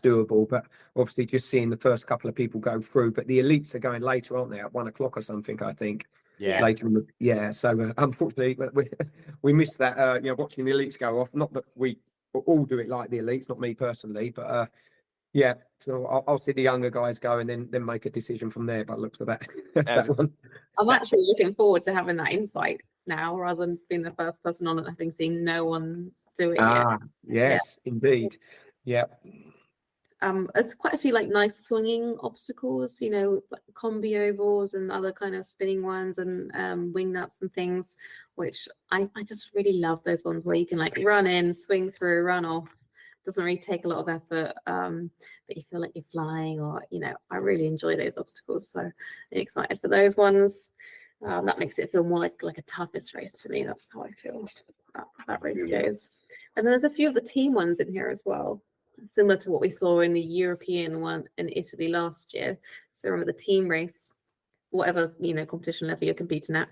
doable. But obviously just seeing the first couple of people go through, but the elites are going later, aren't they, at 1 o'clock or something, I think. Later so unfortunately we missed that watching the elites go off. Not that we all do it like the elites, not me personally, but so I'll see the younger guys go and then make a decision from there. But looks at that, that one. I'm actually looking forward to having that insight now, rather than being the first person on it, having seen no one do it yet. Yes, indeed. It's quite a few like nice swinging obstacles, like combi ovals and other kind of spinning ones, and wing nuts and things, which I just really love those ones where you can like run in, swing through, run off. Doesn't really take a lot of effort, but you feel like you're flying, or I really enjoy those obstacles, so I'm excited for those ones. That makes it feel more like a toughest race to me. That's how I feel that really goes. And then there's a few of the team ones in here as well, similar to what we saw in the European one in Italy last year. So remember the team race, whatever competition level you're competing at,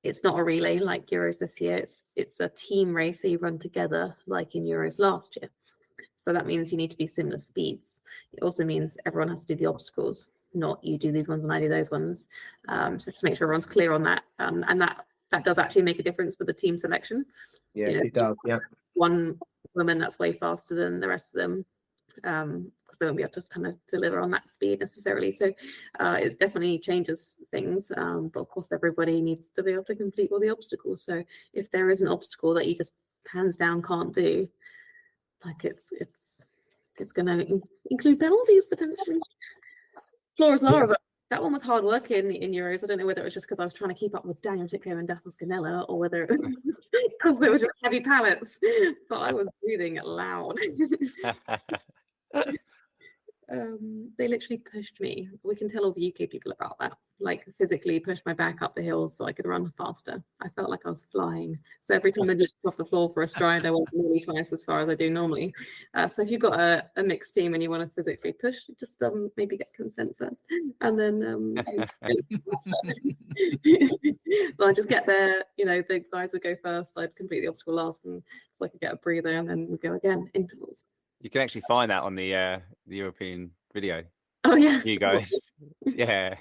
it's not a relay like Euros this year. It's a team race, so you run together like in Euros last year. So that means you need to be similar speeds. It also means everyone has to do the obstacles, not you do these ones and I do those ones. So just make sure everyone's clear on that. And that does actually make a difference with the team selection. Yes, it does. Yeah. One woman that's way faster than the rest of them, because they won't be able to kind of deliver on that speed necessarily. So it definitely changes things. But of course, everybody needs to be able to complete all the obstacles. So if there is an obstacle that you just hands down can't do, like it's going to include penalties potentially. Floor Lara, but that one was hard work in Euros. I don't know whether it was just because I was trying to keep up with Daniel Titko and Daphne Scanella, or whether it was because they were just heavy pallets, but I was breathing loud. They literally pushed me. We can tell all the UK people about that. Like physically pushed my back up the hills so I could run faster. I felt like I was flying. So every time I lifted off the floor for a stride, I went nearly twice as far as I do normally. So if you've got a mixed team and you want to physically push, just maybe get consent first, and then well, I just get there. The guys would go first. I'd complete the obstacle last, and so I could get a breather, and then we go again. Intervals. You can actually find that on the European video. Oh yeah, you guys. Yeah.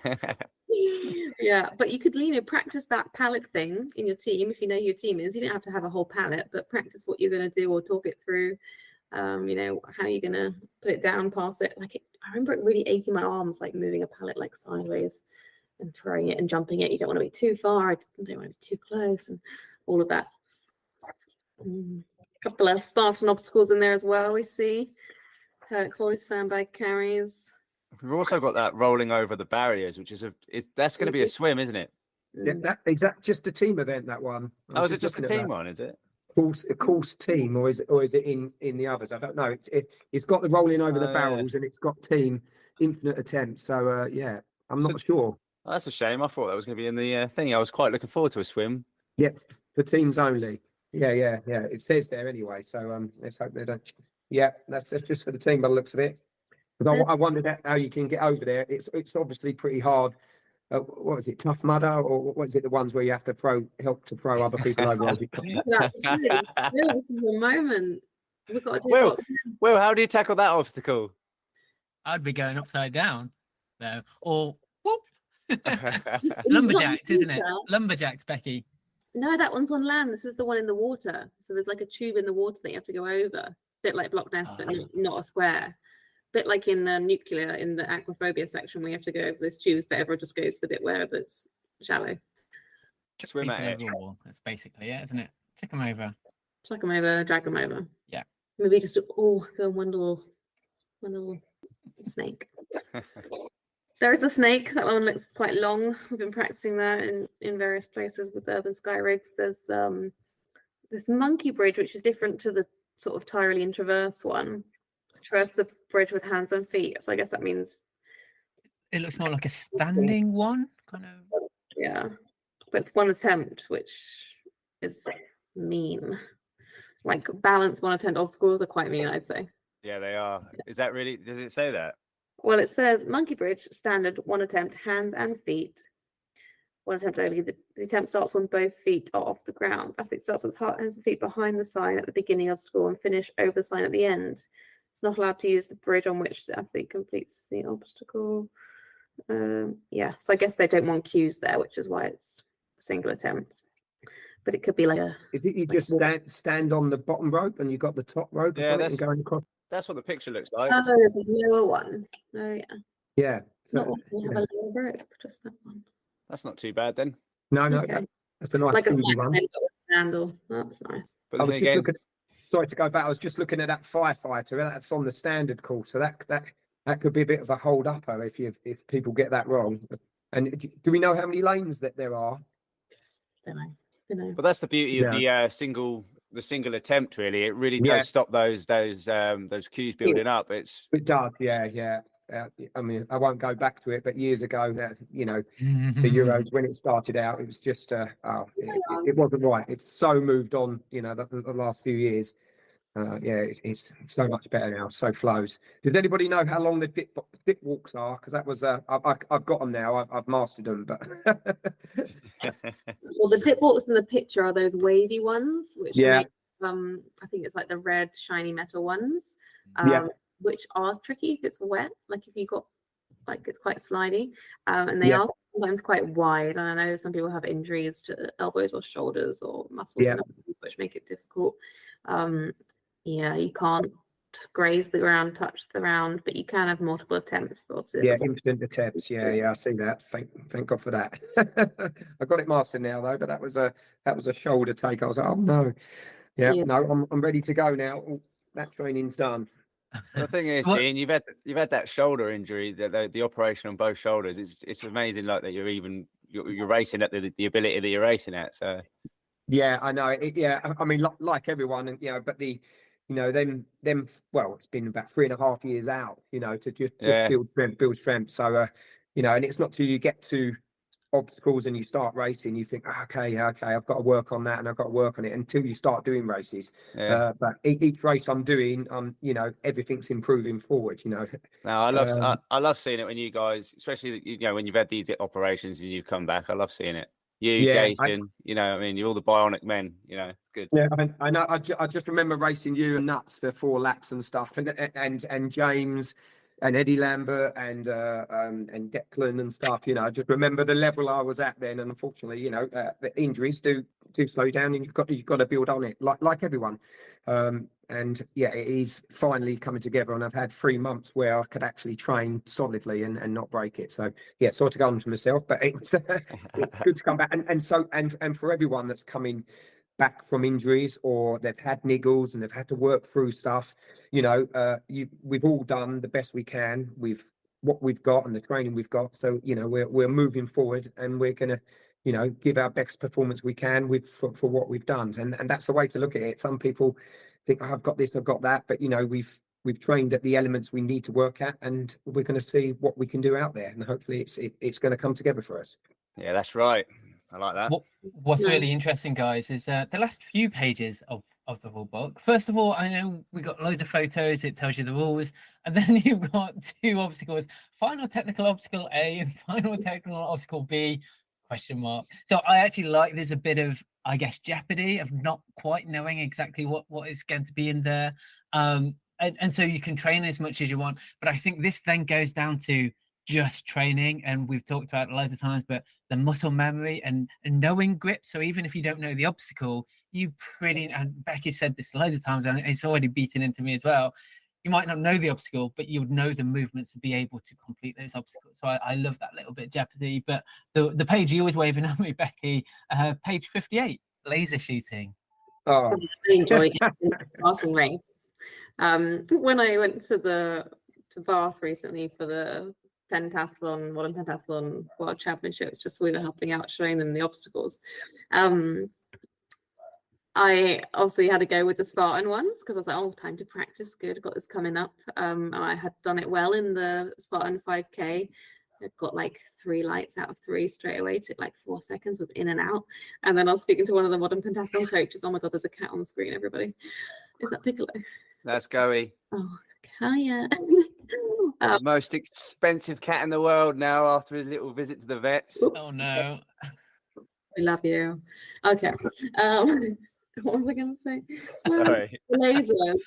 Yeah, but you could practice that palette thing in your team if you know who your team is. You don't have to have a whole palette, but practice what you're going to do or talk it through. How you're going to put it down, pass it. I remember it really aching my arms, like moving a palette like sideways and throwing it and jumping it. You don't want to be too far. I don't want to be too close, and all of that. A couple of Spartan obstacles in there as well. We see close sandbag carries. We've also got that rolling over the barriers, which that's going to be a swim, isn't it? Yeah, is that just a team event, that one? Is it just a team one? Is it? A course team, or is it in the others? I don't know. It's got the rolling over the barrels, and it's got team infinite attempts. So I'm not sure. Oh, that's a shame. I thought that was going to be in the thing. I was quite looking forward to a swim. Yeah, for teams only. Yeah. It says there anyway. So let's hope they don't. Yeah, that's just for the team by the looks of it. Because I wondered how you can get over there. It's obviously pretty hard. What is it, Tough Mudder, or what is it, the ones where you have to help to throw other people over? This is the moment. We've got to do Well, how do you tackle that obstacle? I'd be going upside down, though, or whoop. Lumberjacks, isn't it? Lumberjacks, Becky. No, that one's on land. This is the one in the water. So there's like a tube in the water that you have to go over. A bit like Block Nest, but not a square. Bit like in nuclear, in the aquaphobia section, we have to go over those tubes, but everyone just goes to the bit where it's shallow. Swim at it. That's basically it, isn't it? Check them over. Chuck them over, drag them over. Yeah. Maybe just go one little snake. There is a snake. That one looks quite long. We've been practicing that in various places with urban sky rigs. There's this monkey bridge, which is different to the sort of Tyrolean traverse one. Traverse the bridge with hands and feet. So I guess that means It looks more like a standing one, kind of. yeah. But it's one attempt, which is mean. Like balance one attempt obstacles are quite mean, I'd say. Yeah, they are. Is that really? Does it say that? Well, it says monkey bridge standard one attempt, hands and feet. One attempt only. The attempt starts when both feet are off the ground. Athlete starts with hands and feet behind the sign at the beginning of the obstacle and finish over the sign at the end. It's not allowed to use the bridge on which the athlete completes the obstacle. Yeah, so I guess they don't want cues there, which is why it's a single attempt. But it could be like a. If you just stand on the bottom rope and you got the top rope or Yeah, something and going across. That's what the picture looks like. Oh, there's a lower one. Oh yeah. Yeah. Not So, one we have a lower rope, just that one. That's not too bad then. no, Okay. that's a nice Like a easy slide one. with a handle. That's nice. But I then was just again, looking. Sorry to go back. I was just looking at that firefighter. That's on the standard course, so that could be a bit of a hold upper if people get that wrong. And do we know how many lanes that there are? Don't know. but that's the beauty of the single attempt. Really, it really does stop those cues building up. It does, yeah. I mean, I won't go back to it, but years ago, that the Euros when it started out, it was just it wasn't right. It's so moved on, the last few years. It's so much better now. So flows. Does anybody know how long the dip walks are? Because that was I've got them now. I've mastered them, but Well, the dip walks in the picture are those wavy ones, which make, I think it's like the red shiny metal ones, which are tricky if it's wet. Like if you got it's quite slidey, and they are sometimes quite wide. And I know some people have injuries to elbows or shoulders or muscles, which make it difficult. You can't graze the ground, touch the ground, but you can have multiple attempts. Instant attempts. I see that. Thank God for that. I got it mastered now though, but that was a shoulder take. I was like, oh no, no, I'm ready to go now. That training's done. The thing is, Dean, you've had that shoulder injury, the operation on both shoulders. It's amazing, like that you're racing at the ability that you're racing at. So yeah, I know. I mean, like everyone, and but them. Well, it's been about 3.5 years out. To just build strength. So and it's not till you get to obstacles and you start racing, you think, okay, I've got to work on that and I've got to work on it until you start doing races. But each race I'm doing, everything's improving forward. No, I love seeing it when you guys, especially when you've had these operations and you've come back. I love seeing it. Jason, you're all the bionic men. Good. Yeah, I know. I just remember racing you and Nuts for 4 laps and stuff, and James and Eddie Lambert and Declan and stuff. I just remember the level I was at then, and unfortunately, the injuries do slow you down, and you've got to build on it, like everyone. And it is finally coming together, and I've had 3 months where I could actually train solidly and not break it. So sort of going to myself, but it's good to come back. And for everyone that's coming back from injuries or they've had niggles and they've had to work through stuff, we've all done the best we can with what we've got and the training we've got. So we're moving forward, and we're gonna give our best performance we can for what we've done. And that's the way to look at it. Some people think, I've got this, I've got that, but we've trained at the elements we need to work at, and we're going to see what we can do out there, and hopefully it's going to come together for us. Yeah, that's right. I like that. What's really interesting, guys, is the last few pages of the rule book. First of all, I know we got loads of photos. It tells you the rules, and then you've got 2 obstacles: final technical obstacle A and final technical obstacle B ? So I actually like there's a bit of, I guess, jeopardy of not quite knowing exactly what is going to be in there, and so you can train as much as you want. But I think this then goes down to just training, and we've talked about it loads of times, but the muscle memory and knowing grip. So even if you don't know the obstacle, and Becky said this loads of times, and it's already beaten into me as well, you might not know the obstacle, but you would know the movements to be able to complete those obstacles. So I love that little bit of jeopardy. But the page you was waving at me, Becky, page 58, laser shooting. Oh, I enjoyed it in the Spartan race. When I went to Bath recently for the modern pentathlon world championships, just we were helping out, showing them the obstacles. I obviously had to go with the Spartan ones because I was like, oh, time to practice. Good, got this coming up. And I had done it well in the Spartan 5K. I got like 3 lights out of 3 straight away. Took like 4 seconds, was in and out. And then I was speaking to one of the modern pentathlon coaches. Oh my God, there's a cat on the screen, everybody. Is that Piccolo? That's Goey. Oh, hell yeah. The most expensive cat in the world now after his little visit to the vets. Oops. Oh no. We love you. Okay. What was I going to say? Sorry. The lasers.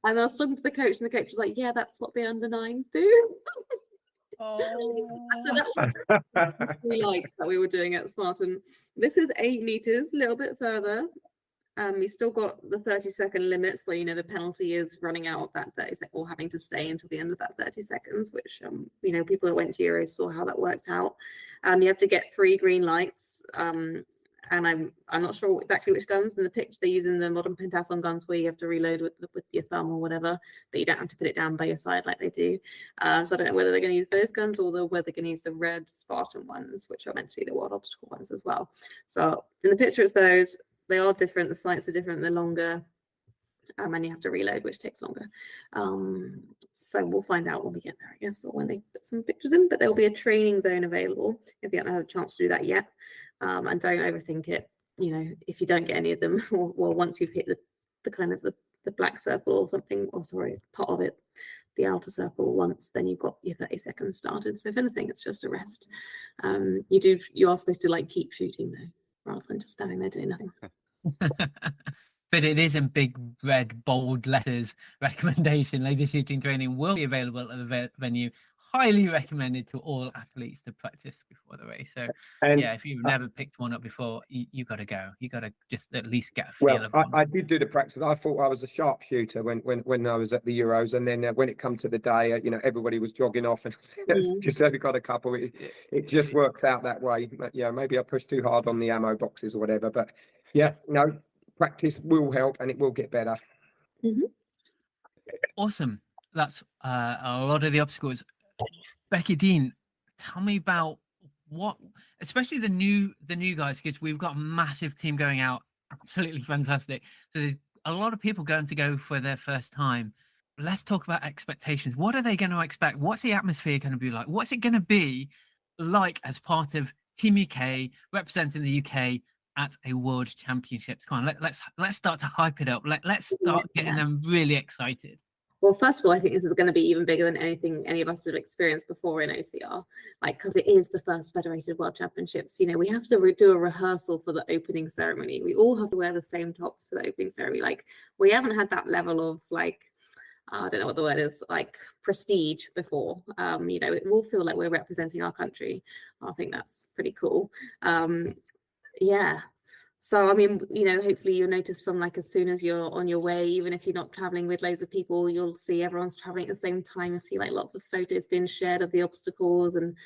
And I was talking to the coach, and the coach was like, yeah, that's what the under 9s do. Oh. So that was 3 lights that we were doing at Spartan. This is 8 meters, a little bit further. You still got the 30-second limit, so you know the penalty is running out of that 30 seconds or having to stay until the end of that 30 seconds, which you know, people that went to Euros saw how that worked out. You have to get 3 green lights, and I'm not sure exactly which guns. In the picture they're using the modern pentathlon guns where you have to reload with your thumb or whatever, but you don't have to put it down by your side like they do. So I don't know whether they're going to use those guns or whether they're going to use the red Spartan ones, which are meant to be the world obstacle ones as well. So in the picture it's those. They are different, the sights are different, they're longer, and you have to reload, which takes longer. So we'll find out when we get there, I guess, or when they put some pictures in, but there'll be a training zone available if you haven't had a chance to do that yet. And don't overthink it, you know, if you don't get any of them, or once you've hit the kind of the black circle or something, or sorry, part of it, the outer circle once, then you've got your 30 seconds started. So if anything, it's just a rest. You are supposed to like keep shooting though, rather than just standing there doing nothing. But it is in big red bold letters. Recommendation: laser shooting training will be available at the venue. Highly recommended to all athletes to practice before the race. So yeah, if you've never picked one up before, you got to go. You got to just at least get a feel of I did do the practice. I thought I was a sharpshooter when I was at the Euros, and then when it come to the day, you know, everybody was jogging off, and just only got a couple. It just works out that way. But, yeah, maybe I pushed too hard on the ammo boxes or whatever. But yeah, no, practice will help, and it will get better. Awesome. That's a lot of the obstacles. Becky, Dean, tell me about what, especially the new guys, because we've got a massive team going out. Absolutely fantastic. So a lot of people going to go for their first time. Let's talk about expectations. What are they going to expect? What's the atmosphere going to be like? What's it going to be like as part of Team UK representing the UK at a World Championships? Come on, let's start to hype it up. Let's start getting them really excited. Well, first of all, I think this is going to be even bigger than anything any of us have experienced before in OCR, like, because it is the first Federated World Championships. You know, we have to do a rehearsal for the opening ceremony. We all have to wear the same tops for the opening ceremony. Like, we haven't had that level of, like, I don't know what the word is, like, prestige before. You know, it will feel like we're representing our country. I think that's pretty cool. Yeah. So, I mean, you know, hopefully you'll notice from, like, as soon as you're on your way, even if you're not traveling with loads of people, you'll see everyone's traveling at the same time. You'll see, like, lots of photos being shared of the obstacles and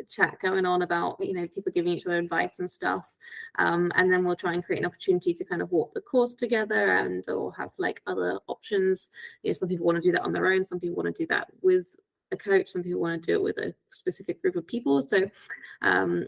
chat going on about, you know, people giving each other advice and stuff. And then we'll try and create an opportunity to kind of walk the course together and or have, like, other options. You know, some people want to do that on their own. Some people want to do that with a coach. Some people want to do it with a specific group of people. So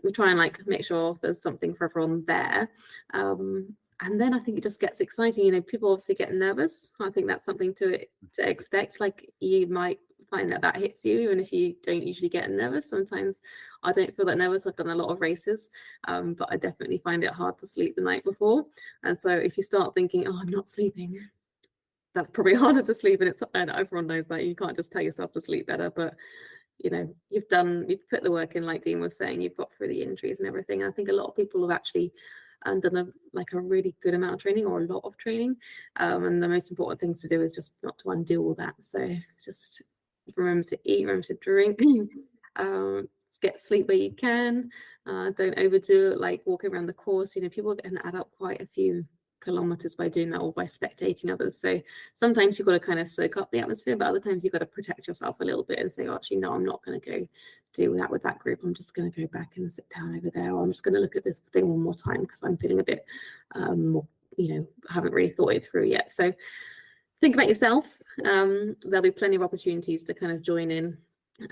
we try and, like, make sure there's something for everyone there. And then I think it just gets exciting. You know, people obviously get nervous. I think that's something to expect. Like, you might find that hits you, even if you don't usually get nervous. Sometimes I don't feel that nervous. I've done a lot of races, but I definitely find it hard to sleep the night before. And so if you start thinking, oh, I'm not sleeping, that's probably harder to sleep. And everyone knows that you can't just tell yourself to sleep better. But, you know, you've put the work in, like Dean was saying, you've got through the injuries and everything. And I think a lot of people have actually done a really good amount of training, or a lot of training. And the most important things to do is just not to undo all that. So just remember to eat, remember to drink, get sleep where you can. Don't overdo it, like walking around the course. You know, people can add up quite a few kilometers by doing that, or by spectating others. So sometimes you've got to kind of soak up the atmosphere, but other times you've got to protect yourself a little bit and say, oh, actually, no, I'm not going to go do that with that group. I'm just going to go back and sit down over there, or I'm just going to look at this thing one more time because I'm feeling a bit more haven't really thought it through yet. So think about yourself. There'll be plenty of opportunities to kind of join in.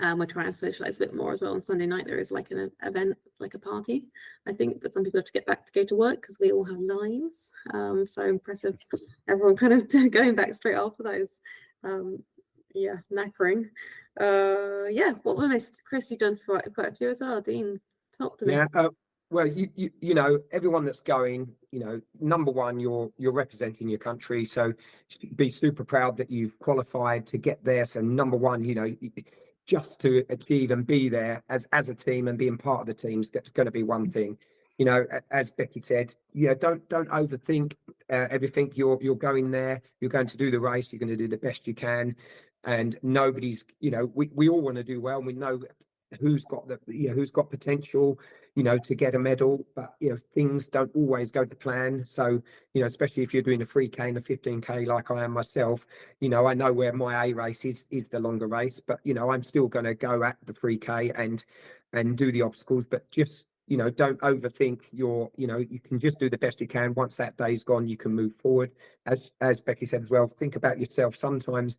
We're trying to socialize a bit more as well. On Sunday night there is like an event, like a party, I think, but some people have to get back to go to work because we all have lives. So impressive, everyone kind of going back straight after those. Knackering. What was missed? Chris, you've done quite a few as well. Dean, talk to me. Well, you know, everyone that's going, number one, you're representing your country, so be super proud that you've qualified to get there. So number one, just to achieve and be there as a team and being part of the team is going to be one thing. As Becky said, don't overthink everything. You're going there, you're going to do the race, you're going to do the best you can, and nobody's, we all want to do well, and we know who's got potential, to get a medal, but things don't always go to plan. So especially if you're doing a 3K and a 15K like I am myself, I know where my A race is the longer race, but I'm still going to go at the 3K and do the obstacles, but just don't overthink you can just do the best you can. Once that day's gone, you can move forward. As Becky said as well, think about yourself. Sometimes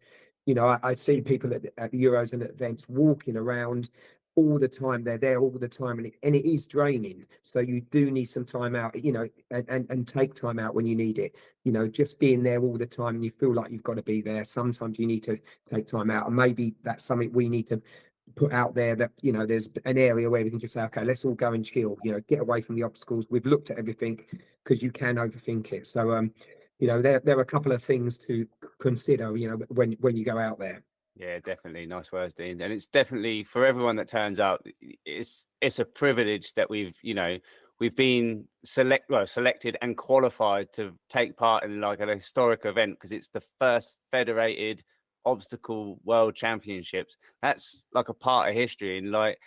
I see people at the Euros and at events walking around all the time. They're there all the time, and it is draining. So you do need some time out, and take time out when you need it. Just being there all the time and you feel like you've got to be there. Sometimes you need to take time out, and maybe that's something we need to put out there, that there's an area where we can just say, okay, let's all go and chill, get away from the obstacles. We've looked at everything, because you can overthink it. So there are a couple of things to consider when you go out there. Yeah, definitely. Nice words, Dean. And it's definitely, for everyone that turns up, it's a privilege that we've been selected and qualified to take part in like an historic event, because it's the first federated obstacle world championships. That's like a part of history, and like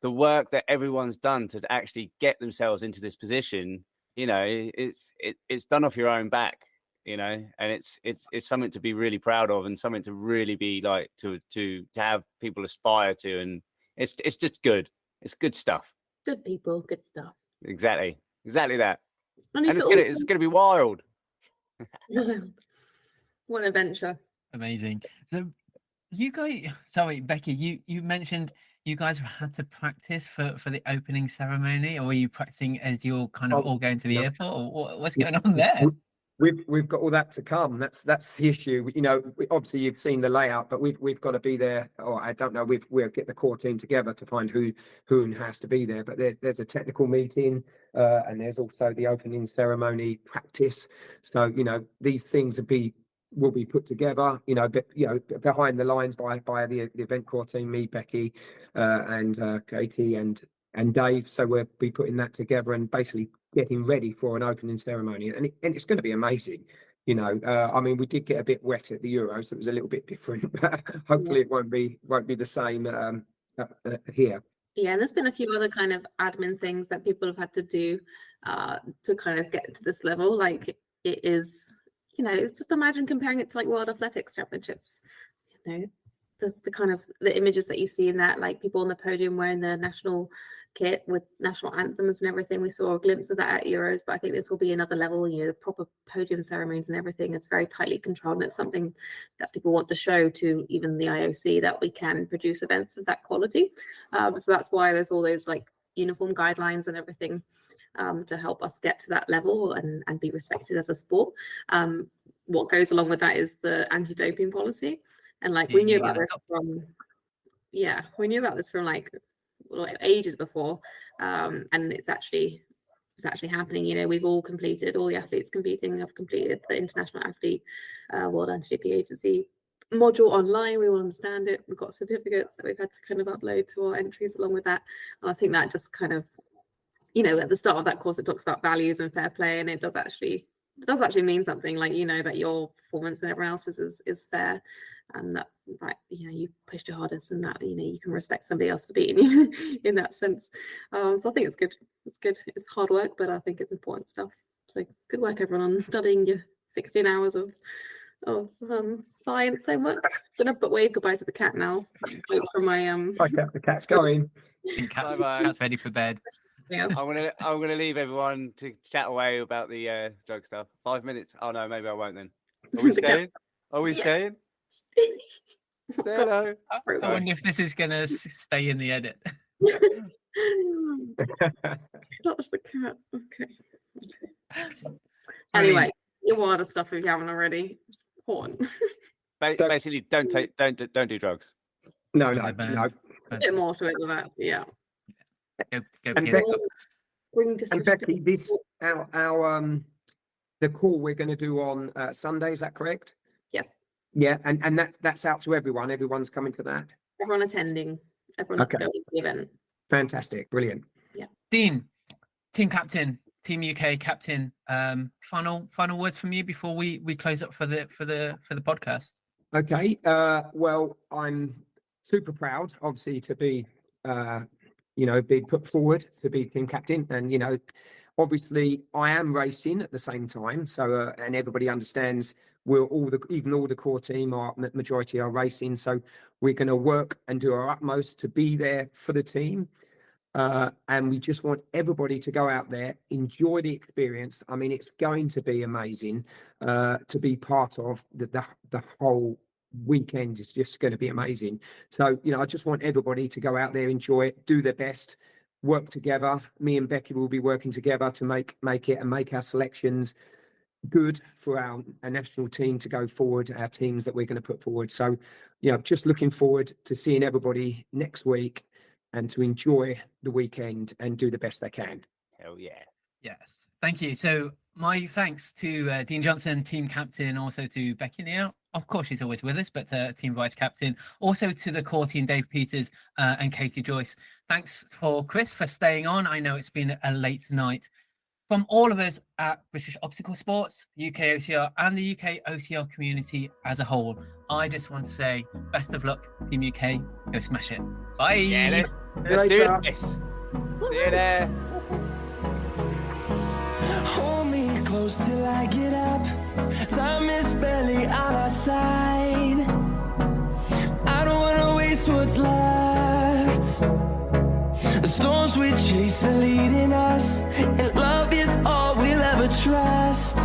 the work that everyone's done to actually get themselves into this position, it's done off your own back. And it's something to be really proud of, and something to really be like to have people aspire to, and it's just good. It's good stuff. Good people, good stuff. Exactly that. And it's gonna be wild. What an adventure. Amazing. So you guys, sorry, Becky, you mentioned you guys had to practice for the opening ceremony, or were you practicing as you're kind of all going to the airport, or what's going on there? We've got all that to come. That's the issue. Obviously you've seen the layout, but we've got to be there. Or I don't know. We'll get the core team together to find who has to be there. But there's a technical meeting, and there's also the opening ceremony practice. So these things will be put together. Behind the lines by the event core team, me, Becky, and Katie and Dave. So we'll be putting that together and basically getting ready for an opening ceremony, and it's going to be amazing. I mean, we did get a bit wet at the Euros, so it was a little bit different. Hopefully it won't be the same here. Yeah, and there's been a few other kind of admin things that people have had to do to kind of get to this level. Like, it is, just imagine comparing it to like World Athletics Championships. The kind of the images that you see in that, like people on the podium wearing their national kit with national anthems and everything. We saw a glimpse of that at Euros, but I think this will be another level. The proper podium ceremonies and everything is very tightly controlled, and it's something that people want to show to even the IOC that we can produce events of that quality. So that's why there's all those like uniform guidelines and everything to help us get to that level and be respected as a sport. What goes along with that is the anti-doping policy. And like we knew about this from like ages before, and it's actually happening. We've all completed, all the athletes competing have completed the International Athlete World Anti-Doping Agency module online. We all understand it. We've got certificates that we've had to kind of upload to our entries along with that. And I think that just kind of, at the start of that course, it talks about values and fair play, and it does actually mean something, like that your performance and everyone else's is fair, and that you pushed your hardest, and that you can respect somebody else for beating you in that sense. So I think it's good. It's hard work, but I think it's important stuff. So good work, everyone, on studying your 16 hours of science homework. Gonna wave goodbye to the cat now. Wait for my the cat's going. Cat's ready for bed. Yes. I'm gonna leave everyone to chat away about the drug stuff. 5 minutes. Oh no, maybe I won't then. Are we The cat- staying? Are we Yeah. staying? Oh, Say God. hello. I wonder if this is gonna stay in the edit. Touch the cat. Okay. Brilliant. Anyway, you want other stuff if you haven't already. It's important. Basically, don't do drugs. No, With no, the band. no. A bit more to it than that. Yeah. Go And get it. Bring And disrespect. Becky, this our the call we're going to do on Sunday. Is that correct? Yes. Yeah, and that's out to everyone. Everyone's coming to that. Everyone attending. Everyone that's Okay. going to the event. Fantastic, brilliant. Dean, team captain, Team UK captain. Final words from you before we close up for the podcast. Okay. Well, I'm super proud, obviously, to be be put forward to be team captain, and obviously I am racing at the same time. So and everybody understands we're all the core team are majority are racing. So we're going to work and do our utmost to be there for the team. And we just want everybody to go out there, enjoy the experience. I mean, it's going to be amazing to be part of the whole weekend. Is just going to be amazing. So, I just want everybody to go out there, enjoy it, do their best, work together. Me and Becky will be working together to make it and make our selections good for our national team to go forward, our teams that we're going to put forward. So, just looking forward to seeing everybody next week and to enjoy the weekend and do the best they can. Hell yeah. Yes, thank you. So my thanks to Dean Johnson, team captain, also to Becky Neal. Of course, she's always with us, but team vice captain. Also to the core team, Dave Peters and Katie Joyce. Thanks for Chris for staying on. I know it's been a late night. From all of us at British Obstacle Sports, UKOCR, and the UKOCR community as a whole, I just want to say best of luck, Team UK. Go smash it. Bye. Yeah, let's do this. See you there. Hold me close till I get up. Time is barely on our side. I don't wanna waste what's left. The storms we chase are leading us, and love is all we'll ever trust.